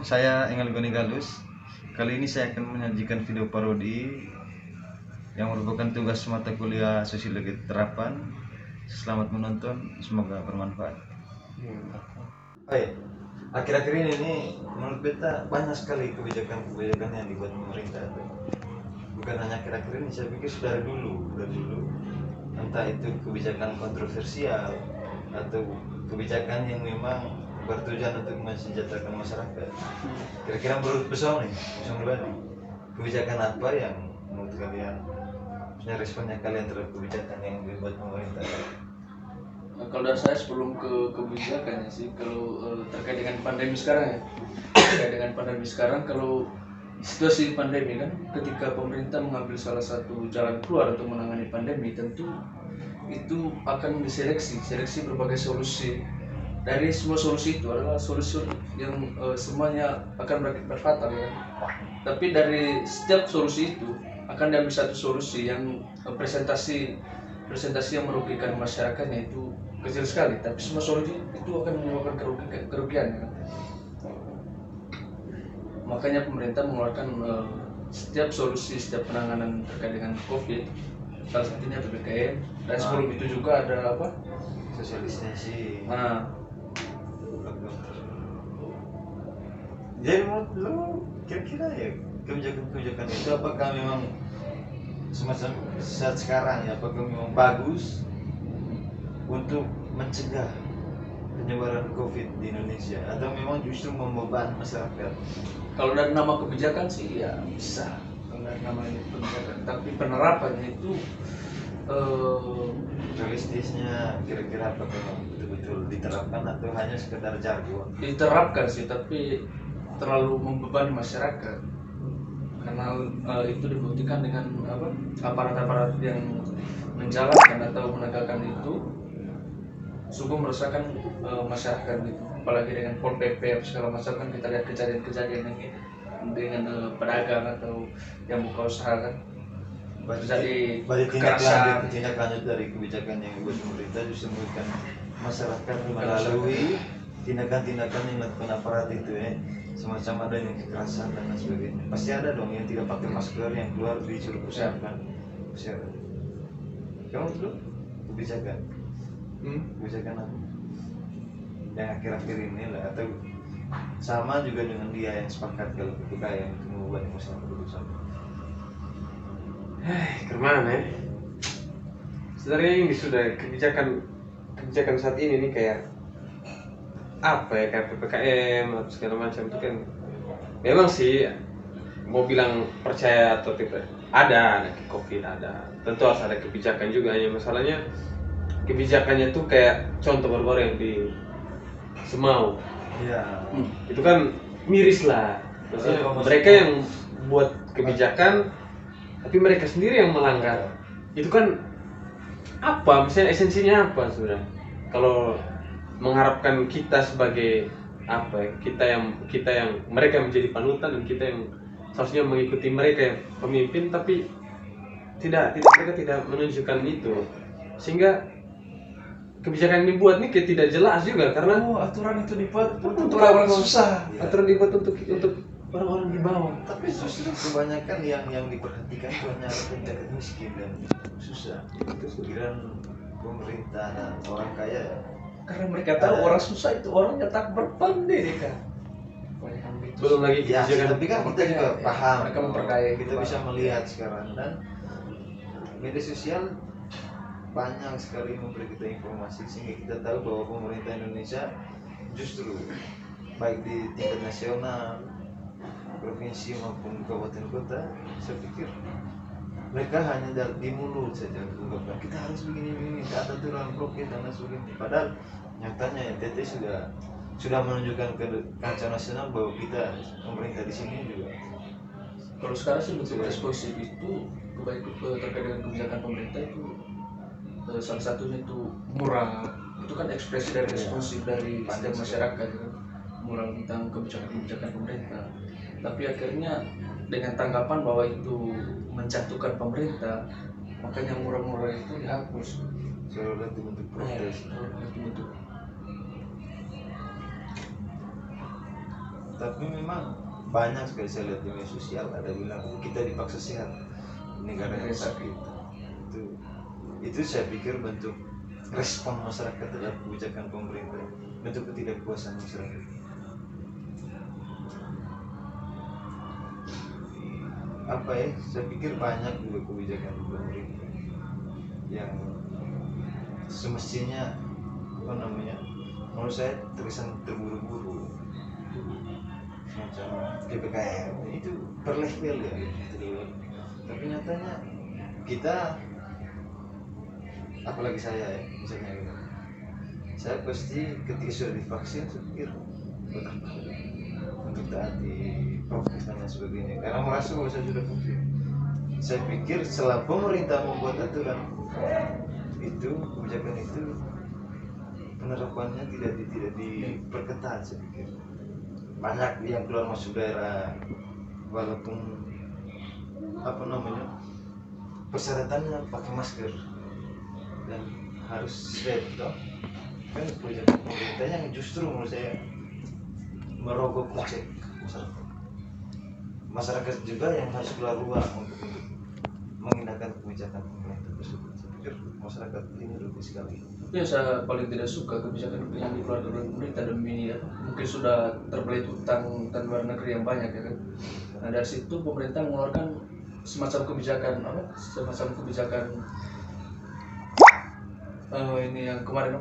saya Engel Goni Galus. Kali ini saya akan menyajikan video parodi yang merupakan tugas mata kuliah Sosiologi Terapan. Selamat menonton, semoga bermanfaat. Akhir-akhir ini menurut beta banyak sekali kebijakan-kebijakan yang dibuat pemerintah. Bukan hanya akhir-akhir ini, saya pikir sudah dari dulu. Entah itu kebijakan kontroversial atau kebijakan yang memang bertujuan untuk mensejahterakan masyarakat. Kira-kira menurut Besong Bani, kebijakan apa yang menurut kalian, responnya kalian terhadap kebijakan yang dibuat pemerintah? Kalau dari saya sebelum ke kebijakannya sih, kalau terkait dengan pandemi sekarang, kalau situasi pandemi kan, ketika pemerintah mengambil salah satu jalan keluar untuk menangani pandemi, tentu itu akan diseleksi berbagai solusi. Dari semua solusi itu adalah solusi yang semuanya akan berakibat fatal kan. Tapi dari setiap solusi itu akan diambil satu solusi yang presentasi yang merugikan masyarakatnya itu kecil sekali, tapi semua solusi itu akan menyebabkan kerugian kan? Makanya pemerintah mengeluarkan setiap penanganan terkait dengan COVID, salah satunya PPKM, dan sebelum itu juga ada apa? Social distancing. Jadi menurut lu kira-kira ya kebijakan itu apakah memang semacam saat sekarang ya, apakah memang bagus untuk mencegah penyebaran COVID di Indonesia atau memang justru membebani masyarakat? Kalau dari nama kebijakan sih ya bisa, kalau dari nama kebijakan, tapi penerapannya itu realistisnya kira-kira apakah betul-betul diterapkan atau hanya sekedar jargon? Diterapkan sih, tapi terlalu membebani masyarakat karena itu dibuktikan dengan aparat-aparat yang menjalankan atau menegakkan itu sungguh meresahkan masyarakat gitu. Apalagi dengan Pol PP segala macam kan, kita lihat kejadian dengan pedagang atau yang buka usaha kan, Berarti tindak lanjut dari kebijakan yang dibuat pemerintah justru memberikan masyarakat melalui tindakan-tindakan yang dilakukan aparat itu ya, semacam ada yang kekerasan dan lain sebagainya. Pasti ada dong yang tidak pakai masker, yang keluar disuruh persiapkan. Kamu dulu kebijakan apa yang akhir-akhir ini lah, atau sama juga dengan dia yang sepakat kalau PPKM itu membuat masalah keputusan? Kemana ya? Sebenarnya ini sudah kebijakan saat ini nih kayak apa ya, kayak PPKM atau segala macam itu kan memang sih mau bilang percaya atau tidak, ada COVID, ada tentu harus ada kebijakan juga. Hanya masalahnya kebijakannya tuh kayak contoh baru-baru yang di Semau ya, itu kan miris lah. Maksudnya mereka yang buat kebijakan tapi mereka sendiri yang melanggar. Itu kan apa, misalnya esensinya apa sebenarnya? Kalau mengharapkan kita sebagai apa, kita yang mereka menjadi panutan dan kita yang seharusnya mengikuti mereka yang pemimpin, tapi mereka tidak menunjukkan itu, sehingga kebijakan yang dibuat ini kayak tidak jelas juga karena aturan itu dibuat untuk orang susah. Aturan dibuat untuk orang-orang di bawah. Tapi justru kebanyakan yang diperhatikan itu hanya rakyat miskin dan susah. Itu pikiran pemerintah dan orang kaya. Karena mereka tahu orang susah itu orangnya tak berpendidikan. Belum lagi kebijakan. Tapi kan kita juga paham. Mereka memperkaya. Kita bisa melihat sekarang, dan media sosial banyak sekali memberi kita informasi sehingga kita tahu bahwa pemerintah Indonesia justru baik di tingkat nasional, provinsi maupun kabupaten kota, saya pikir mereka hanya di mulut saja mengungkapkan kita harus begini, kata aturan prokes dan lain sebagainya. Padahal nyatanya NTT sudah menunjukkan ke kancah nasional bahwa kita pemerintah di sini juga. Kalau sekarang sih bentuk responsif itu terkait dengan kebijakan pemerintah itu salah satunya itu mural. Itu kan ekspresi dari responsif dari setiap masyarakat kan, mural tentang kebijakan pemerintah. Tapi akhirnya dengan tanggapan bahwa itu menjatuhkan pemerintah, makanya mural-mural itu dihapus. Seolah itu bentuk protes. tapi memang banyak sekali saya lihat di media sosial ada bilang kita dipaksa sehat di negara yang sakit. Itu saya pikir bentuk respon masyarakat terhadap kebijakan pemerintah, bentuk ketidakpuasan masyarakat. Apa ya, saya pikir banyak juga kebijakan pemerintah yang semestinya menurut saya terkesan terburu-buru, semacam PPKM itu per level ya gitu. Tapi nyatanya kita, apalagi saya ya misalnya gitu, saya pasti ketika sudah divaksin saya pikir untuk taati prokes dan lain sebagainya karena merasa bahwa saya sudah vaksin. Saya pikir setelah pemerintah membuat aturan itu, kebijakan itu penerapannya tidak diperketat. Saya pikir banyak yang keluar masuk daerah walaupun persyaratannya pakai masker dan harus swab toh, kan kebijakan pemerintah yang justru menurut saya merogoh kocek masyarakat juga yang harus keluar rumah untuk mengindahkan kebijakan pemerintah tersebut. Saya pikir masyarakat ini rugi sekali. Yang saya paling tidak suka kebijakan yang dikeluarkan oleh pemerintah demi mungkin sudah terbelit utang luar negeri yang banyak ya kan. Nah dari situ pemerintah mengeluarkan semacam kebijakan ini yang kemarin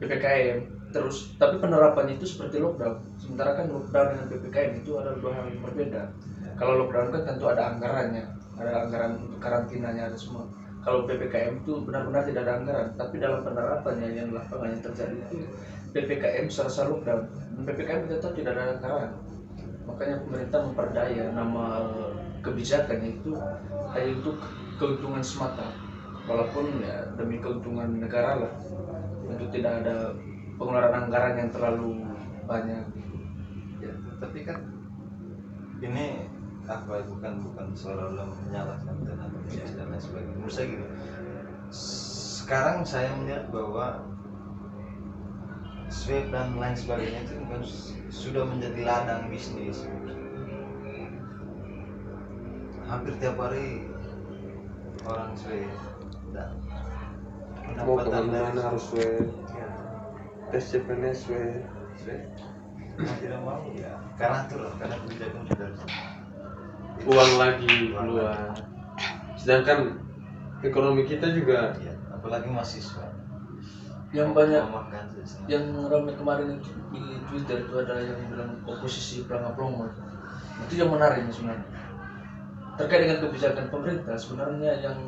PPKM terus, tapi penerapannya itu seperti lockdown. Sementara kan lockdown dengan PPKM itu adalah dua hal yang berbeda. Kalau lockdown kan tentu ada anggarannya, ada anggaran untuk karantinanya, ada semua. Kalau PPKM itu benar-benar tidak ada anggaran, tapi dalam penerapannya yang lapangan yang terjadi itu PPKM serasa lockdown, dan PPKM tetap tidak ada anggaran. Makanya pemerintah memperdaya nama kebijakannya itu hanya untuk keuntungan semata, walaupun ya demi keuntungan negara lah, untuk tidak ada pengeluaran anggaran yang terlalu banyak. Ya, tapi kan ini bukan seolah-olah menyalahkan tenaga medis dan lain sebagainya. Menurut saya gini, sekarang saya melihat bahwa swab dan lain sebagainya itu kan sudah menjadi ladang bisnis. Hampir tiap hari orang swab dan mau kemana-mana harus swab, ya, tes CPNS swab. mau tidak mau ya karena kebijakan sudah Uang lagi keluar, sedangkan ekonomi kita juga ya, apalagi mahasiswa Yang banyak makan sesenang. yang ramai kemarin itu di Twitter itu ada yang bilang oposisi pelangap-pelongo. Itu yang menarik sebenarnya. Terkait dengan kebijakan pemerintah, sebenarnya yang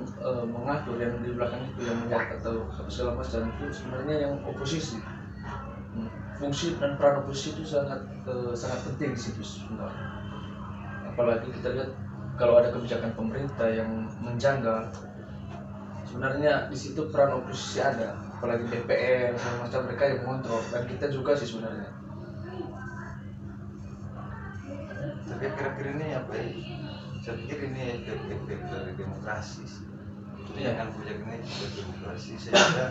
mengatur yang di belakang itu yang melihat atau segala macam itu sebenarnya yang oposisi. Fungsi dan peran oposisi itu sangat penting di situ sebenarnya. Apalagi kita lihat kalau ada kebijakan pemerintah yang menjanggal, sebenarnya di situ peran oposisi ada, apalagi DPR segala macam, mereka yang mengontrol, dan kita juga sih sebenarnya. Tapi akhir-akhir ini apa ya? Saya pikir ini efek dari demokrasi. Kebijakan ini juga demokrasi, sehingga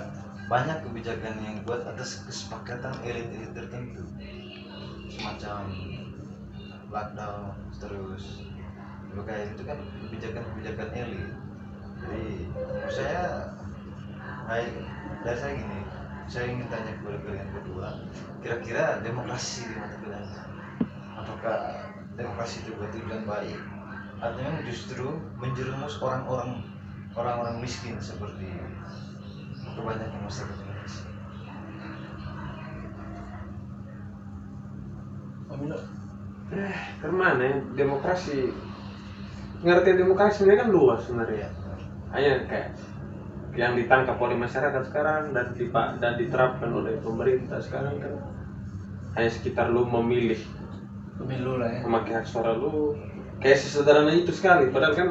banyak kebijakan yang dibuat atas kesepakatan elit-elit tertentu, semacam lockdown terus kayak itu kan kebijakan elit. Jadi menurut saya, dari saya gini, saya ingin tanya kepada kalian berdua, kira-kira demokrasi di mata kalian, apakah demokrasi itu bertujuan baik atau memang justru menjerumus orang-orang miskin seperti kebanyakan masyarakat Indonesia? kemana ya? Demokrasi, pengertian demokrasi sebenarnya kan luas sebenarnya. Hanya kayak yang ditangkap oleh masyarakat sekarang dan diterapkan oleh pemerintah sekarang kan hanya sekitar lu memilih Pemilu lah ya. memakai hak suara lu, kayak sesederhana itu sekali. Padahal kan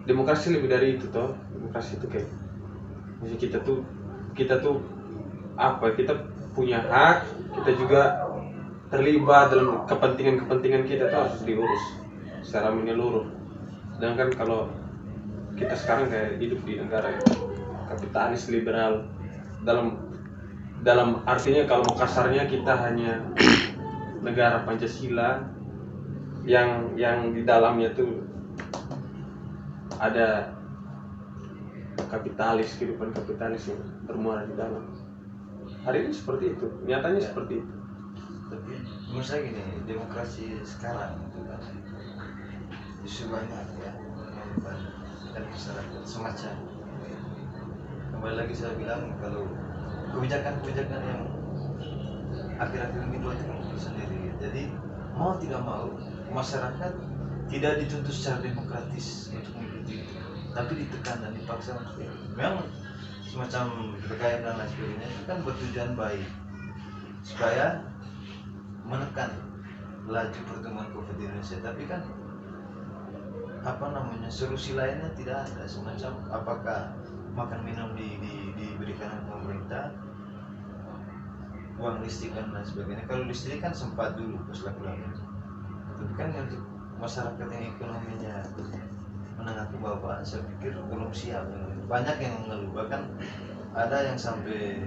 demokrasi lebih dari itu toh. Demokrasi itu kayak misalnya kita tuh apa, kita punya hak, kita juga terlibat dalam kepentingan kita tuh harus diurus secara menyeluruh. Sedangkan kalau kita sekarang kayak hidup di negara yang kapitalis liberal, dalam artinya kalau mau kasarnya kita hanya negara Pancasila yang di dalamnya tuh ada kehidupan kapitalis yang bermuara di dalam. Hari ini seperti itu, nyatanya seperti itu. Tapi menurut saya gini, demokrasi sekarang itu kan justru banyak ya mengorbankan dan masyarakat semacam. Kembali lagi saya bilang kalau kebijakan-kebijakan yang akhir-akhir ini buat sendiri. Jadi mau tidak mau masyarakat tidak dituntut secara demokratis untuk mengikuti itu, tapi ditekan dan dipaksa untuk itu. Memang semacam PPKM dan lain sebagainya itu kan bertujuan baik supaya menekan laju pertumbuhan COVID di Indonesia, tapi kan solusi lainnya tidak ada. Semacam apakah makan minum diberikan oleh pemerintah, uang listrik dan lain sebagainya. Kalau listrik kan sempat dulu pas lagi, tapi kan untuk masyarakat yang ekonominya menengah ke bawah, saya pikir belum siap. Banyak yang mengeluh, bahkan ada yang sampai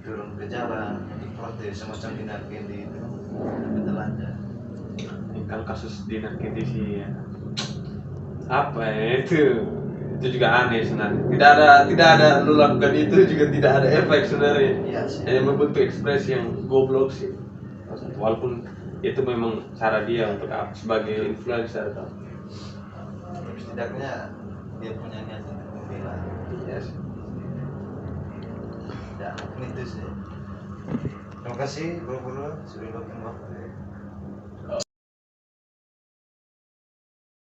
turun ke jalan untuk protes semacam di Narkendi itu Belanda. Kalau kasus di Narkendi ya, apa ya itu juga aneh sebenarnya. Tidak ada lu lakukan itu juga tidak ada efek sebenarnya. Iya, Hanya membentuk ekspresi yang goblok sih. Walaupun itu memang cara dia untuk sebagai influencer atau. tapi setidaknya dia punya niat untuk membela. Yes. Ya, mungkin itu sih. Terima kasih bro sudah datang.